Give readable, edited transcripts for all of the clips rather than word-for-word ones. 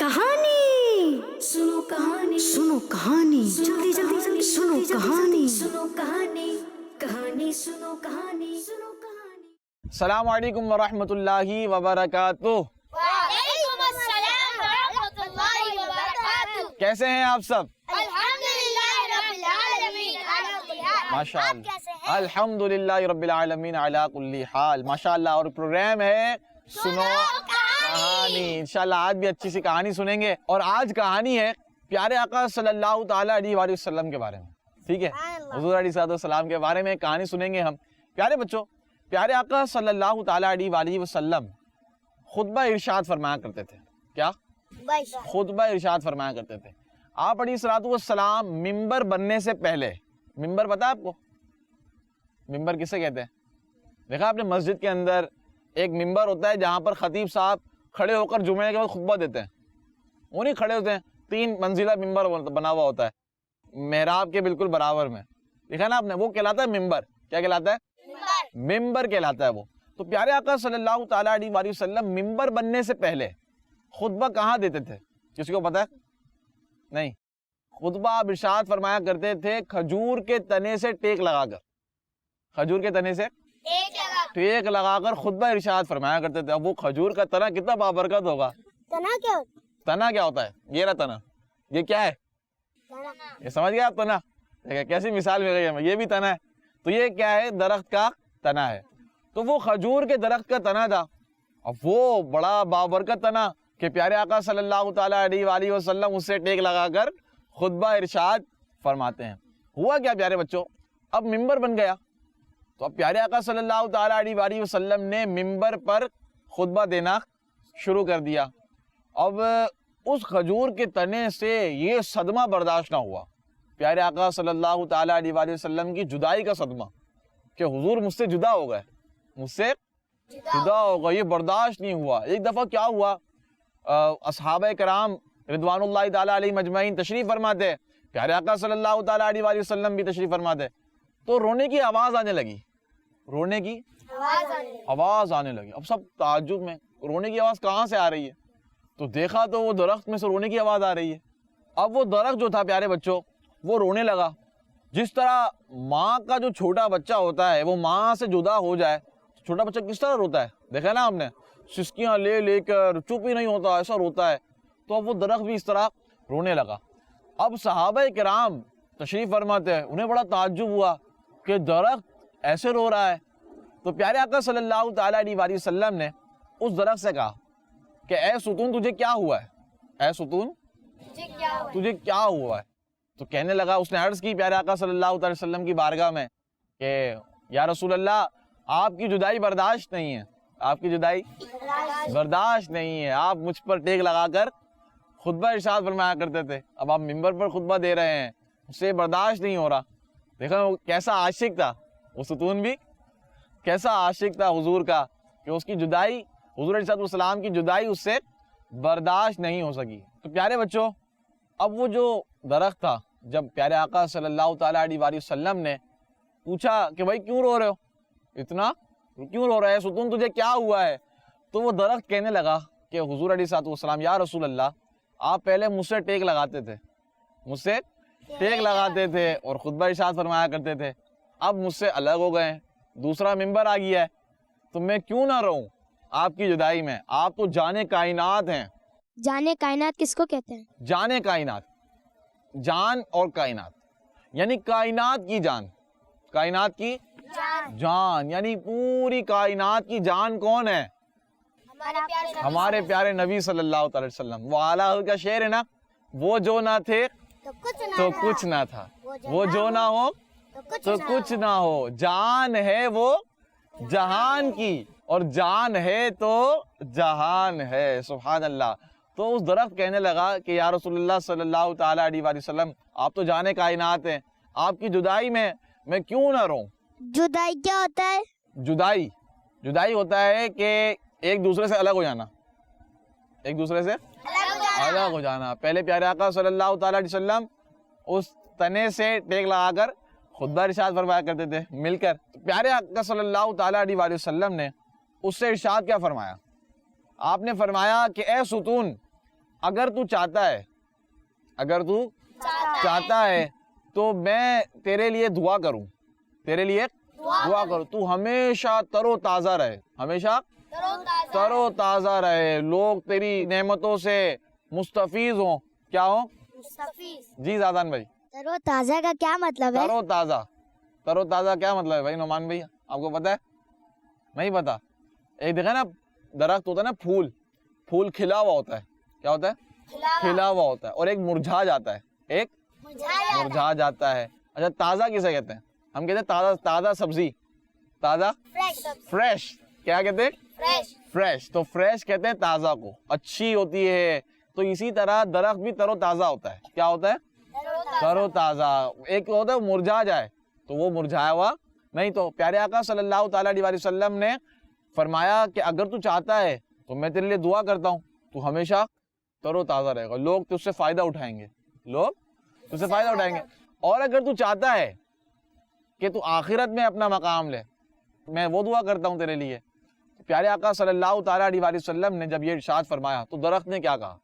कहानी सुनो, कहानी सुनो, कहानी जल्दी जल्दी जल्दी सुनो, कहानी सुनो, कहानी कहानी सुनो, कहानी सुनो, कहानी। अस्सलामु अलैकुम व रहमतुल्लाहि व बरकातुह। वालेकुम अस्सलाम व रहमतुल्लाहि व बरकातुह। कैसे हैं आप सब? अल्हम्दुलिल्लाह रब्बिल आलमीन। माशाअल्लाह, अल्हम्दुलिल्लाह रब्बिल आलमीन अला कुल्ली हाल। माशाअल्लाह। और प्रोग्राम है सुनो कहानी। इंशाअल्लाह आज भी अच्छी सी कहानी सुनेंगे। और आज कहानी है प्यारे आका सल्लल्लाहु ताला अलैहि वसल्लम के बारे में। ठीक है, हुजूर अलैहिस्सलाम के बारे में कहानी सुनेंगे हम। प्यारे बच्चों, प्यारे आका सल्लल्लाहु ताला अलैहि वसल्लम खुतबा इरशाद फरमाया करते थे। क्या? खुतबा इरशाद फरमाया करते थे। आप अलैहिस्सलाम मिंबर बनने से पहले, मिंबर पता है आपको? मिंबर किसे कहते हैं? देखा आपने मस्जिद के अंदर एक मिंबर होता है जहाँ पर खतीब साहब खड़े होकर जुमे के बाद खुतबा देते हैं। वो नहीं खड़े होते हैं, 3 मंजिला मिंबर बना हुआ होता है मेहराब के बिल्कुल बराबर में। देखा ना आपने? वो कहलाता है मिंबर। क्या कहलाता है? मिंबर कहलाता है वो। तो प्यारे आका सल्लल्लाहु ताला अलैहि वसल्लम मिंबर बनने से पहले खुतबा कहाँ देते थे? किसी को पता है? नहीं। खुतबा आप इरशाद फरमाया करते थे खजूर के तने से टेक लगाकर। खजूर के तने से टेक लगाकर खुतबा इरशाद फरमाया करते थे। अब वो खजूर का तना कितना बाबरकत होगा। तना क्या होता है? ये रहा तना। ये क्या है? ये समझ गए आप? तना कैसी मिसाल मिल गई है। ये भी तना है। तो ये क्या है? दरख्त का तना है। तो वो खजूर के दरख्त का तना था। अब वो बड़ा बाबरकत तना कि प्यारे आका सल्लल्लाहु ताला अलैहि वसल्लम उससे टेक लगाकर खुतबा इरशाद फरमाते हैं। हुआ क्या प्यारे बच्चों? अब मिंबर बन गया। तो अब प्यारे आका सल्लल्लाहु ताला अलैहि वसल्लम ने मिंबर पर खुतबा देना शुरू कर दिया। अब उस खजूर के तने से ये सदमा बर्दाश्त ना हुआ, प्यारे आका सल्लल्लाहु ताला अलैहि वसल्लम की जुदाई का सदमा कि हुजूर मुझसे जुदा हो गए, मुझसे जुदा हो गए। ये बर्दाश्त नहीं हुआ। एक दफ़ा क्या हुआ, असहाबे कराम रिदवानुल्लाहि ताला अलैहिम अजमईन तशरीफ़ फरमाते, प्यारे आका सल्लल्लाहु ताला अलैहि वसल्लम भी तशरीफ़ फरमाते। तो रोने की आवाज़ आने लगी, रोने की आवाज़ आने लगी। अब सब ताज्जुब में, रोने की आवाज़ कहाँ से आ रही है? तो देखा तो वो दरख्त में से रोने की आवाज़ आ रही है। अब वो दरख्त जो था प्यारे बच्चों, वो रोने लगा। जिस तरह माँ का जो छोटा बच्चा होता है वो माँ से जुदा हो जाए, छोटा बच्चा किस तरह रोता है, देखा ना आपने? सिसकियाँ ले लेकर, चुप ही नहीं होता, ऐसा रोता है। तो अब वो दरख्त भी इस तरह रोने लगा। अब सहाबा किराम तशरीफ़ फरमाते हैं, उन्हें बड़ा ताज्जुब हुआ कि दरख्त ऐसे रो रहा है। तो प्यारे आका सल्लल्लाहु ताला अलैहि वसल्लम ने उस दरख्त से कहा कि ऐ सुतून तुझे क्या हुआ है? ऐ सुतून तुझे क्या हुआ है? तो कहने लगा, उसने अर्ज़ की प्यारे आका सल्लल्लाहु अलैहि वसल्लम की बारगाह में कि या रसूल अल्लाह, आपकी जुदाई बर्दाश्त नहीं है, आपकी जुदाई बर्दाश्त नहीं है। आप मुझ पर टेक लगाकर खुतबा इरशाद फरमाया करते थे, अब आप मिंबर पर खुतबा दे रहे हैं, उससे बर्दाश्त नहीं हो रहा। देखो वो कैसा आशिक था, वो सुतून भी कैसा आशिक था हुजूर का कि उसकी जुदाई, हुजूर अलैहिस्सलाम की जुदाई उससे बर्दाश्त नहीं हो सकी। तो प्यारे बच्चों, अब वो जो दरख्त था, जब प्यारे आका सल्लल्लाहु ताला अलैहि वसल्लम ने पूछा कि भाई क्यों रो रहे हो, इतना क्यों रो रहा है सुतून, तुझे क्या हुआ है? तो वो दरख्त कहने लगा कि हुजूर अलैहिस्सलाम, या रसूल अल्लाह, आप पहले मुझसे टेक लगाते थे, मुझसे टेक लगाते थे और खुतबा इरशाद फरमाया करते थे। अब मुझसे अलग हो गए, दूसरा मिंबर आ गया है, तो मैं क्यों ना रहूं आपकी जुदाई में? आप तो जाने कायनात हैं। जाने कायनात किसको कहते हैं? जाने कायनात, जान और कायनात यानी कायनात की जान, कायनात की जान यानी पूरी कायनात की जान कौन है? हमारे प्यारे नबी सल्लल्लाहु अलैहि वसल्लम। वो आला का शेर है ना, वो जो ना थे तो कुछ ना था, वो जो ना हो तो कुछ ना हो। जान है वो जहान की और जान है तो जहान है। सुभान अल्लाह। तो उस दरख्त कहने लगा कि या रसूलुल्लाह सल्लल्लाहु ताला अलैहि वसल्लम, आप तो जाने कायनात हैं, आपकी जुदाई में मैं क्यों ना रहूं? जुदाई क्या होता है? जुदाई होता है कि एक दूसरे से अलग हो जाना, एक दूसरे से अलग हो जाना। पहले प्यारे आका सल्लल्लाहु ताला अलैहि वसल्लम उस तने से टेक लगाकर खुतबा इरशाद फरमाया करते थे मिलकर। तो प्यारे आका सल्लल्लाहु ताला अलैहि वसल्लम ने उससे इरशाद क्या फरमाया? आपने फरमाया कि ए सुतून, اگر تو چاہتا ہے تو میں تیرے لیے دعا کروں، تو ہمیشہ تر و تازہ رہے، ہمیشہ تر و تازہ رہے، لوگ تیری نعمتوں سے مستفیض ہوں، کیا ہوں؟ جی زادان بھائی، تر و تازہ کا کیا مطلب ہے؟ تر و تازہ کیا مطلب ہے بھائی نعمان بھائی، آپ کو پتا ہے؟ نہیں پتا؟ ایک دیکھا نا درخت ہوتا ہے نا، پھول کھلا ہوا ہوتا ہے، کیا ہوتا ہے؟ کھلا ہوا ہوتا ہے، اور ایک مرجھا جاتا ہے، مرجھا جاتا ہے۔ اچھا تازہ کسے کہتے ہیں؟ ہم کہتے ہیں تازہ سبزی، تازہ فریش، کیا کہتے ہیں؟ فریش، تو فریش کہتے ہیں تازہ کو، اچھی ہوتی ہے۔ تو اسی طرح درخت بھی تر و تازہ ہوتا ہے، کیا ہوتا ہے؟ تر و تازہ۔ ایک ہوتا ہے مرجھا جائے تو وہ مرجھایا ہوا نہیں۔ تو پیارے آقا صلی اللہ تعالیٰ علیہ وسلم نے فرمایا کہ اگر تو چاہتا ہے تو میں تیرے لیے دعا کرتا ہوں، تو ہمیشہ تر و تازہ رہے گا، لوگ تجھ سے فائدہ اٹھائیں گے، اور اگر تو چاہتا ہے کہ تو آخرت میں اپنا مقام لے، میں وہ دعا کرتا ہوں تیرے لیے۔ پیارے آقا صلی اللہ تعالیٰ علیہ وسلم نے جب یہ ارشاد فرمایا تو درخت نے کیا کہا؟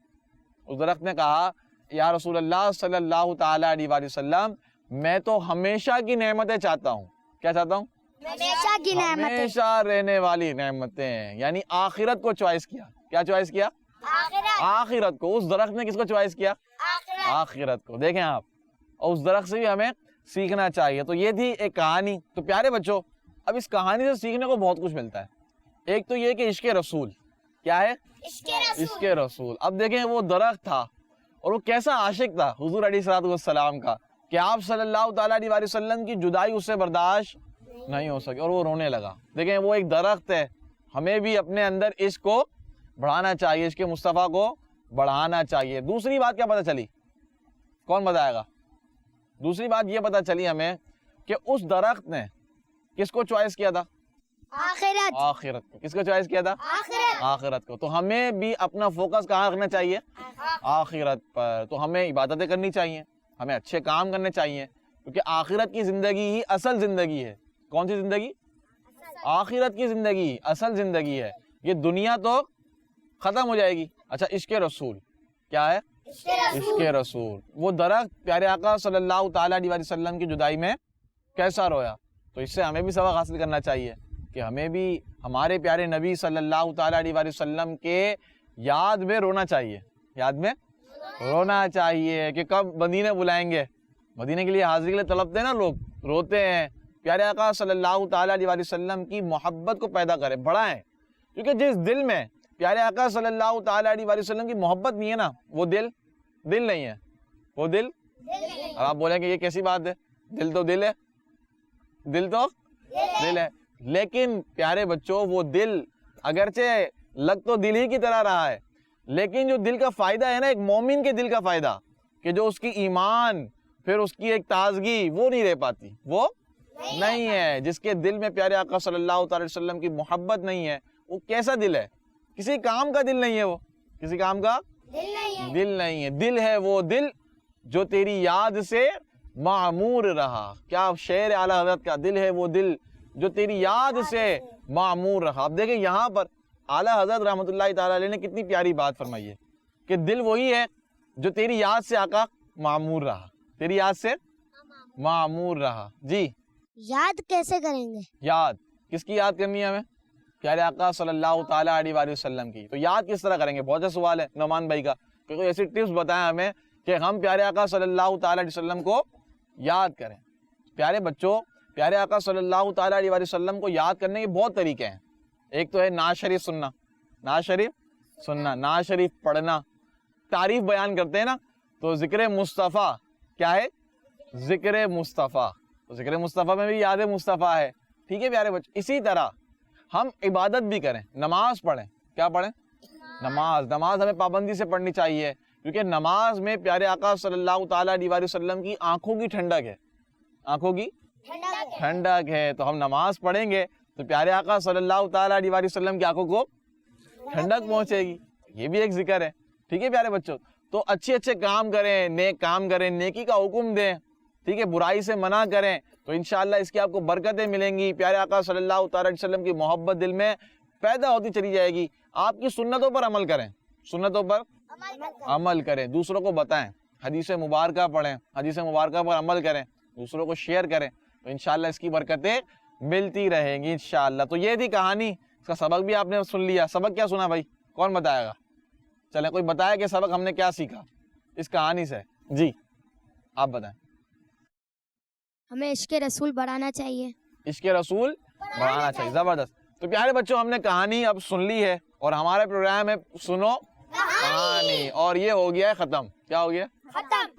اس درخت نے کہا یا رسول اللہ صلی اللہ تعالیٰ علیہ وسلم، میں تو ہمیشہ کی نعمتیں چاہتا ہوں۔ کیا چاہتا ہوں؟ ہمیشہ کی نعمتیں، ہمیشہ رہنے والی نعمتیں، یعنی آخرت کو چوائس کیا۔ کیا چوائس کیا؟ آخرت کو۔ اس درخت نے کس کو چوائس کیا؟ آخرت کو۔ دیکھیں آپ، اور اس درخت سے بھی ہمیں سیکھنا چاہیے۔ تو یہ تھی ایک کہانی۔ تو پیارے بچوں، اب اس کہانی سے سیکھنے کو بہت کچھ ملتا ہے۔ ایک تو یہ کہ عشق رسول کیا ہے؟ عشق رسول۔ اب دیکھیں وہ درخت تھا اور وہ کیسا عاشق تھا حضور علیہ الصلوۃ والسلام کا، کہ آپ صلی اللہ تعالیٰ علیہ وسلم کی جدائی اس سے برداشت نہیں ہو سکی اور وہ رونے لگا۔ دیکھیں وہ ایک درخت ہے، ہمیں بھی اپنے اندر عشق کو بڑھانا چاہیے، عشق مصطفیٰ کو بڑھانا چاہیے۔ دوسری بات کیا پتہ چلی؟ کون بتائے گا؟ دوسری بات یہ پتہ چلی ہمیں کہ اس درخت نے کس کو چوائس کیا تھا؟ آخرت کو۔ کس کو چوائس کیا تھا؟ آخرت کو۔ تو ہمیں بھی اپنا فوکس کہاں رکھنا چاہیے؟ آخرت پر۔ تو ہمیں عبادتیں کرنی چاہیے، ہمیں اچھے کام کرنے چاہیے، کیونکہ آخرت کی زندگی ہی اصل زندگی ہے۔ کون سی زندگی؟ آخرت کی زندگی اصل زندگی ہے۔ یہ دنیا تو ختم ہو جائے گی۔ اچھا عشق رسول کیا ہے؟ عشق رسول۔ وہ درخت پیارے آقا صلی اللہ تعالیٰ علیہ وسلم کی جدائی میں کیسا رویا؟ تو اس سے ہمیں بھی سبق حاصل کرنا چاہیے کہ ہمیں بھی ہمارے پیارے نبی صلی اللہ تعالیٰ علیہ وسلم کے یاد میں رونا چاہیے، یاد میں رونا چاہیے کہ کب مدینے بلائیں گے، مدینے کے لیے حاضری کے لیے تڑپتے ہیں نا لوگ، روتے ہیں۔ پیارے آقا صلی اللہ تعالیٰ علیہ وسلم کی محبت کو پیدا کریں، بڑھائیں، کیونکہ جس دل میں پیارے آقا صلی اللہ تعالیٰ علیہ وسلم کی محبت نہیں ہے نا، وہ دل نہیں ہے، وہ دل۔ اور آپ بولیں کہ یہ کیسی بات ہے؟ دل تو دل ہے، دل تو دل ہے، لیکن پیارے بچوں وہ دل اگرچہ لگ تو دل ہی کی طرح رہا ہے، لیکن جو دل کا فائدہ ہے نا، ایک مومن کے دل کا فائدہ، کہ جو اس کی ایمان پھر اس کی ایک تازگی وہ نہیں رہ پاتی، وہ نہیں ہے۔ جس کے دل میں پیارے آقا صلی اللہ تعالی وسلم کی محبت نہیں ہے، وہ کیسا دل ہے؟ کسی کام کا دل نہیں ہے، وہ کسی کام کا دل نہیں ہے۔ دل ہے وہ دل جو تیری یاد سے معمور رہا۔ کیا شعر اعلیٰ حضرت کا؟ دل ہے وہ دل جو تیری یاد سے معمور رہا۔ اب دیکھیں یہاں پر اعلیٰ حضرت رحمۃ اللہ تعالیٰ علیہ نے کتنی پیاری بات فرمائی ہے کہ دل وہی ہے جو تیری یاد سے آقا معمور رہا، تیری یاد سے معمور رہا۔ جی یاد کیسے کریں گے؟ یاد کس کی یاد کرنی ہے ہمیں؟ پیارے آقا صلی اللہ تعالیٰ علیہ وسلم کی۔ تو یاد کس طرح کریں گے؟ بہت اچھا سوال ہے نعمان بھائی کا، کہ کوئی ایسی ٹپس بتائیں ہمیں کہ ہم پیارے آقا صلی اللہ تعالیٰ علیہ وسلم کو یاد کریں۔ پیارے بچوں، پیارے آقا صلی اللہ تعالیٰ علیہ وسلم کو یاد کرنے کے بہت طریقے ہیں۔ ایک تو ہے نعت شریف سننا، نعت شریف سننا، نعت شریف پڑھنا، تعریف بیان کرتے ہیں نا، تو ذکر مصطفیٰ کیا ہے؟ ذکر مصطفیٰ، تو ذکر مصطفیٰ میں بھی یاد مصطفیٰ ہے۔ ٹھیک ہے پیارے بچوں، اسی طرح ہم عبادت بھی کریں، نماز پڑھیں۔ کیا پڑھیں؟ نماز ہمیں پابندی سے پڑھنی چاہیے، کیونکہ نماز میں پیارے آقا صلی اللہ تعالیٰ علیہ وسلم کی آنکھوں کی ٹھنڈک ہے، آنکھوں کی ٹھنڈک ہے۔ تو ہم نماز پڑھیں گے تو پیارے آقا صلی اللہ تعالیٰ علیہ وسلم کی آنکھوں کو ٹھنڈک پہنچے گی، یہ بھی ایک ذکر ہے۔ ٹھیک ہے پیارے بچوں، تو اچھے کام کریں، نیک کام کریں، نیکی کا حکم دیں، ٹھیک ہے، برائی سے منع کریں، تو انشاءاللہ اس کی آپ کو برکتیں ملیں گی۔ پیارے آقا صلی اللہ تعالیٰ علیہ وسلم کی محبت دل میں پیدا ہوتی چلی جائے گی۔ آپ کی سنتوں پر عمل کریں، سنتوں پر अमल करें, दूसरों को बताएं, हदीस मुबारका पढ़ें, हदीस मुबारका पर अमल करें, दूसरों को शेयर करें, तो इंशाल्लाह इसकी बरकतें मिलती रहेंगी इंशाल्लाह। तो ये थी कहानी, इसका सबक भी आपने सुन लिया। सबक क्या सुना भाई, कौन बताएगा? चले कोई बताया कि सबक हमने क्या सीखा इस कहानी से? जी आप बताएं। हमें इश्क रसूल बढ़ाना चाहिए। इश्क रसूल बढ़ाना चाहिए, जबरदस्त। तो प्यारे बच्चों, हमने कहानी अब सुन ली है और हमारा प्रोग्राम है सुनो कहानी, और ये हो गया है खत्म। क्या हो गया?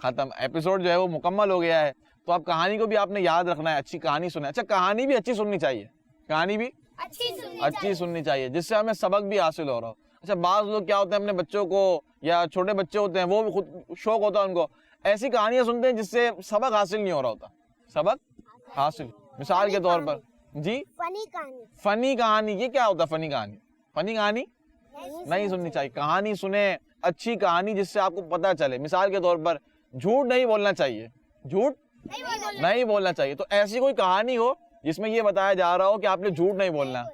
खत्म। एपिसोड जो है वो मुकम्मल हो गया है। तो अब कहानी को भी आपने याद रखना है, अच्छी कहानी सुना। अच्छा, कहानी भी अच्छी सुननी चाहिए, कहानी भी अच्छी सुननी चाहिए, जिससे हमें सबक भी हासिल हो रहा हो। अच्छा, बाज लोग क्या होते हैं, अपने बच्चों को या छोटे बच्चे होते हैं, वो भी खुद शौक होता है उनको, ऐसी कहानियां सुनते हैं जिससे सबक हासिल नहीं हो रहा होता। सबक हासिल, मिसाल के तौर पर जी फनी कहानी। ये क्या होता है फनी कहानी? फनी कहानी नहीं सुननी चाहिए। कहानी सुने, अच्छी कहानी जिससे आपको पता चले। मिसाल के तौर पर झूठ नहीं बोलना चाहिए, झूठ नहीं बोलना चाहिए। तो ऐसी कोई कहानी हो जिसमें ये बताया जा रहा हो कि आपने झूठ नहीं बोलना,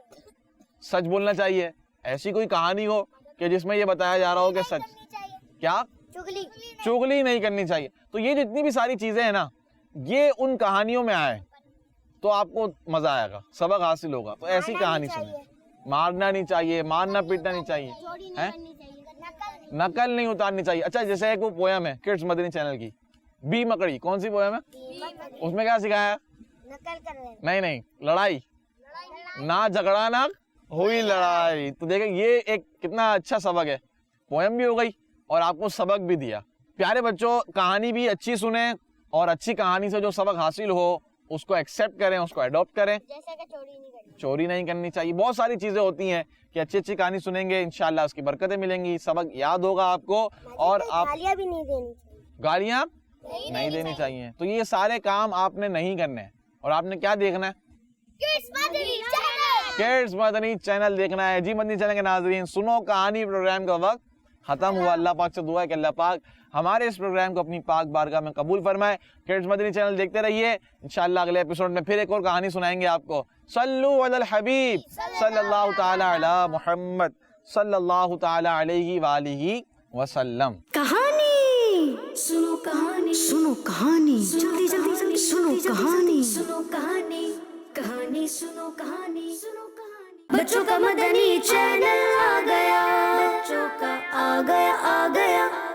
सच बोलना चाहिए। ऐसी कोई कहानी हो कि जिसमें ये बताया जा रहा हो कि सच, क्या चुगली नहीं करनी चाहिए। तो ये जितनी भी सारी चीजें हैं ना, ये उन कहानियों में आए तो आपको मजा आएगा, सबक हासिल होगा। तो ऐसी कहानी सुने। मारना नहीं चाहिए, मारना पीटना नहीं चाहिए, हैं? नकल नहीं उतारनी चाहिए। अच्छा, जैसे एक वो पोयम है किड्स मदनी चैनल की, बी मकड़ी, कौन सी पोयम है? उसमें क्या सिखाया? नहीं, लड़ाई ना, झगड़ा ना हुई लड़ाई। तो देखें ये एक कितना अच्छा सबक है, पोयम भी हो गई और आपको सबक भी दिया। प्यारे बच्चों, कहानी भी अच्छी सुने और अच्छी कहानी से जो सबक हासिल हो उसको एक्सेप्ट करें, उसको अडॉप्ट करें। जैसे कि चोरी नहीं करनी चाहिए। बहुत सारी चीजें होती हैं कि अच्छी अच्छी कहानी सुनेंगे, इंशाल्लाह उसकी बरकतें मिलेंगी, सबक याद होगा आपको, और आप गालियाँ भी नहीं देनी चाहिए। गालियां नहीं देनी चाहिए। तो ये सारे काम आपने नहीं करने हैं और आपने क्या देखना है? किड्स मदनी चैनल देखना है। जी मदनी चैनल के नाज़रीन, सुनो कहानी प्रोग्राम का वक्त खत्म हुआ। अल्लाह पाक से दुआ है कि अल्लाह पाक हमारे इस प्रोग्राम को अपनी पाक बारगाह में कबूल फरमाए। किड्स मदनी चैनल देखते रहिए, इंशाल्लाह अगले एपिसोड में फिर एक और कहानी सुनाएंगे आपको। सल्लु अलल हबीब सल्लल्लाहु ताला अला मुहम्मद सल्लल्लाहु ताला अलैहि वालिहि वसल्लम। कहानी सुनो, कहानी सुनो, कहानी जल्दी जल्दी जल्दी सुनो, कहानी सुनो, कहानी सुनो, कहानी सुनो, कहानी। बच्चों का मदनी चैनल आ गया, बच्चों का आ गया